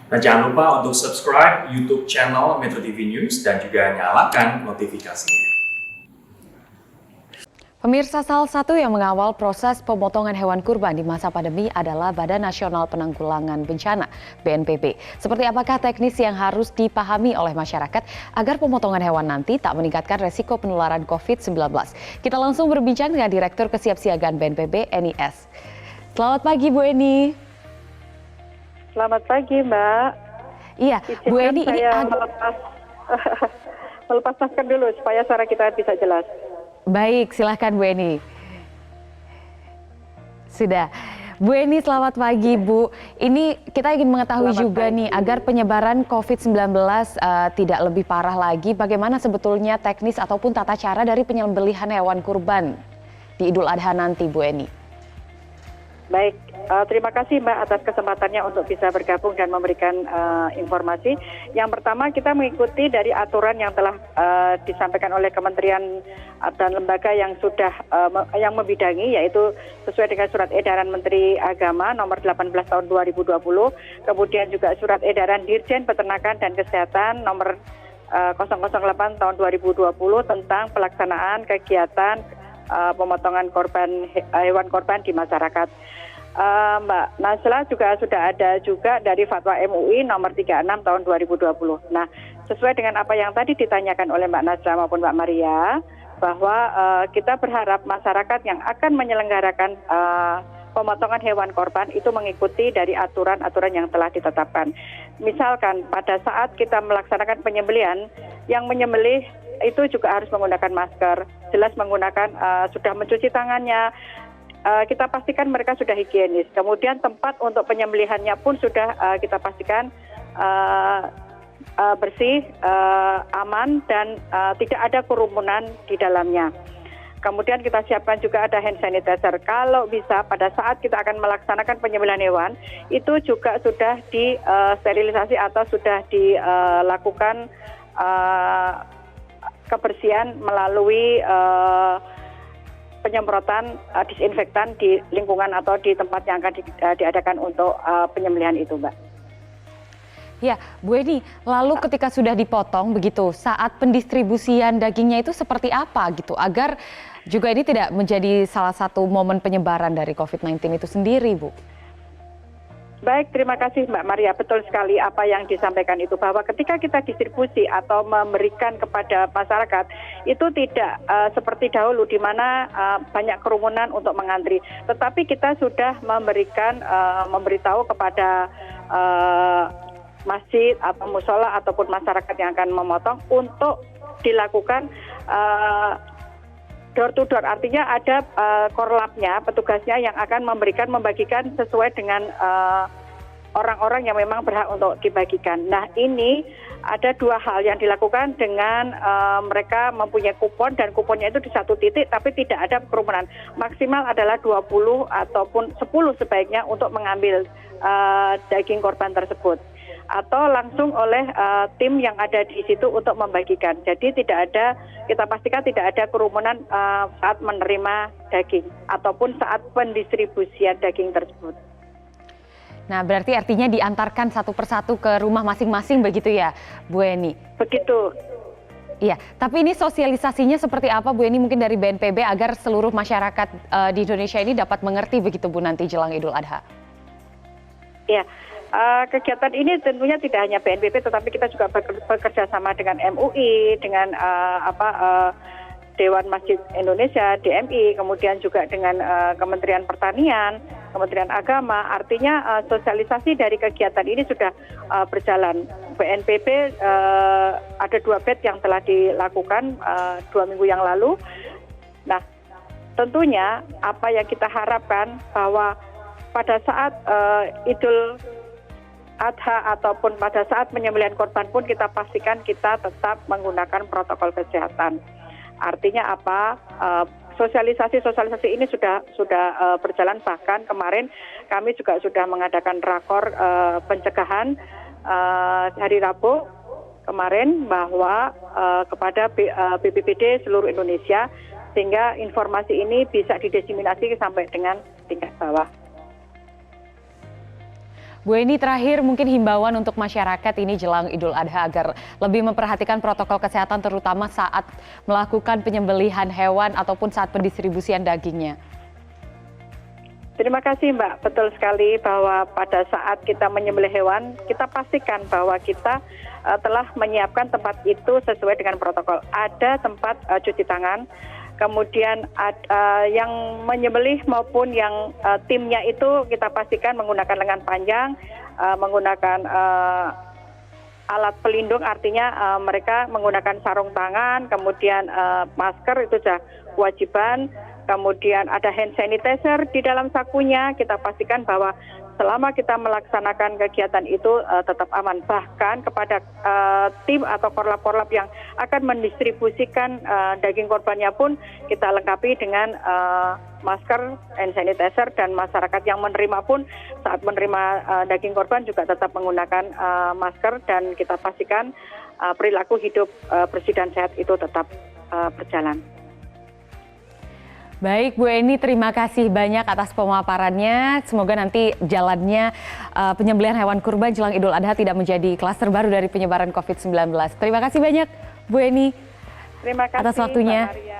Dan jangan lupa untuk subscribe YouTube channel Metro TV News dan juga nyalakan notifikasinya. Pemirsa, salah satu yang mengawal proses pemotongan hewan kurban di masa pandemi adalah Badan Nasional Penanggulangan Bencana (BNPB). Seperti apakah teknis yang harus dipahami oleh masyarakat agar pemotongan hewan nanti tak meningkatkan resiko penularan COVID-19? Kita langsung berbincang dengan Direktur Kesiapsiagaan BNPB, Eni S. Selamat pagi, Bu Eni. Selamat pagi, Mbak. Iya, Bu Eni, ini melepas masker dulu supaya suara kita bisa jelas. Baik, silahkan Bu Eni. Sudah. Bu Eni, selamat pagi Bu. Ini kita ingin mengetahui Selamat juga pagi. nih, agar penyebaran COVID-19 tidak lebih parah lagi, bagaimana sebetulnya teknis ataupun tata cara dari penyembelihan hewan kurban di Idul Adha nanti, Bu Eni? Baik, terima kasih Mbak atas kesempatannya untuk bisa bergabung dan memberikan informasi. Yang pertama, kita mengikuti dari aturan yang telah disampaikan oleh kementerian dan lembaga yang sudah yang membidangi, yaitu sesuai dengan surat edaran Menteri Agama nomor 18 tahun 2020, kemudian juga surat edaran Dirjen Peternakan dan Kesehatan nomor 008 tahun 2020 tentang pelaksanaan kegiatan pemotongan hewan korban di masyarakat. Mbak Nasla juga sudah ada juga dari Fatwa MUI nomor 36 tahun 2020. Nah, sesuai dengan apa yang tadi ditanyakan oleh Mbak Nasla maupun Mbak Maria, bahwa kita berharap masyarakat yang akan menyelenggarakan pemotongan hewan korban itu mengikuti dari aturan-aturan yang telah ditetapkan. Misalkan pada saat kita melaksanakan penyembelihan, yang menyembelih itu juga harus menggunakan masker, jelas menggunakan sudah mencuci tangannya, kita pastikan mereka sudah higienis. Kemudian tempat untuk penyembelihannya pun sudah kita pastikan bersih, aman, dan tidak ada kerumunan di dalamnya. Kemudian kita siapkan juga ada hand sanitizer. Kalau bisa pada saat kita akan melaksanakan penyembelihan hewan, itu juga sudah disterilisasi atau sudah dilakukan kebersihan melalui penyemprotan disinfektan di lingkungan atau di tempat yang akan diadakan untuk penyembelihan itu, Mbak. Ya, Bu Eni, lalu ketika sudah dipotong begitu, saat pendistribusian dagingnya itu seperti apa gitu, agar juga ini tidak menjadi salah satu momen penyebaran dari COVID-19 itu sendiri, Bu? Baik, terima kasih Mbak Maria. Betul sekali apa yang disampaikan itu, bahwa ketika kita distribusi atau memberikan kepada masyarakat, itu tidak seperti dahulu di mana banyak kerumunan untuk mengantri. Tetapi kita sudah memberitahu kepada masjid atau musola ataupun masyarakat yang akan memotong untuk dilakukan door to door. Artinya ada korlapnya, petugasnya yang akan membagikan sesuai dengan orang-orang yang memang berhak untuk dibagikan. Nah, ini ada dua hal yang dilakukan dengan mereka mempunyai kupon, dan kuponnya itu di satu titik tapi tidak ada kerumunan. Maksimal adalah 20 ataupun 10 sebaiknya untuk mengambil daging korban tersebut, atau langsung oleh tim yang ada di situ untuk membagikan. Jadi kita pastikan tidak ada kerumunan saat menerima daging ataupun saat pendistribusian daging tersebut. Nah, berarti artinya diantarkan satu persatu ke rumah masing-masing begitu ya, Bu Eni? Begitu. Iya, tapi ini sosialisasinya seperti apa, Bu Eni, mungkin dari BNPB agar seluruh masyarakat di Indonesia ini dapat mengerti begitu, Bu, nanti jelang Idul Adha? Ya, kegiatan ini tentunya tidak hanya BNPB, tetapi kita juga bekerja sama dengan MUI, dengan Dewan Masjid Indonesia, DMI, kemudian juga dengan Kementerian Pertanian, Kementerian Agama. Artinya sosialisasi dari kegiatan ini sudah berjalan. BNPB ada 2 batch yang telah dilakukan 2 minggu yang lalu. Nah, tentunya apa yang kita harapkan bahwa pada saat Idul Adha ataupun pada saat penyembelihan korban pun kita pastikan kita tetap menggunakan protokol kesehatan. Artinya apa? Sosialisasi ini sudah berjalan. Bahkan kemarin kami juga sudah mengadakan rakor pencegahan hari Rabu kemarin bahwa kepada BPBD seluruh Indonesia, sehingga informasi ini bisa didiseminasi sampai dengan tingkat bawah. Bu Eni, terakhir mungkin himbauan untuk masyarakat ini jelang Idul Adha agar lebih memperhatikan protokol kesehatan terutama saat melakukan penyembelihan hewan ataupun saat pendistribusian dagingnya. Terima kasih Mbak, betul sekali bahwa pada saat kita menyembelih hewan, kita pastikan bahwa kita telah menyiapkan tempat itu sesuai dengan protokol. Ada tempat cuci tangan, kemudian yang menyembelih maupun yang timnya itu kita pastikan menggunakan lengan panjang, menggunakan alat pelindung, artinya mereka menggunakan sarung tangan, kemudian masker itu sudah kewajiban. Kemudian ada hand sanitizer di dalam sakunya, kita pastikan bahwa selama kita melaksanakan kegiatan itu tetap aman. Bahkan kepada tim atau korlap-korlap yang akan mendistribusikan daging korbannya pun kita lengkapi dengan masker, hand sanitizer, dan masyarakat yang menerima pun saat menerima daging korban juga tetap menggunakan masker, dan kita pastikan perilaku hidup bersih dan sehat itu tetap berjalan. Baik Bu Eni, terima kasih banyak atas pemaparannya. Semoga nanti jalannya penyembelihan hewan kurban jelang Idul Adha tidak menjadi klaster baru dari penyebaran COVID-19. Terima kasih banyak Bu Eni Terima kasih, atas waktunya. Mbak Maria.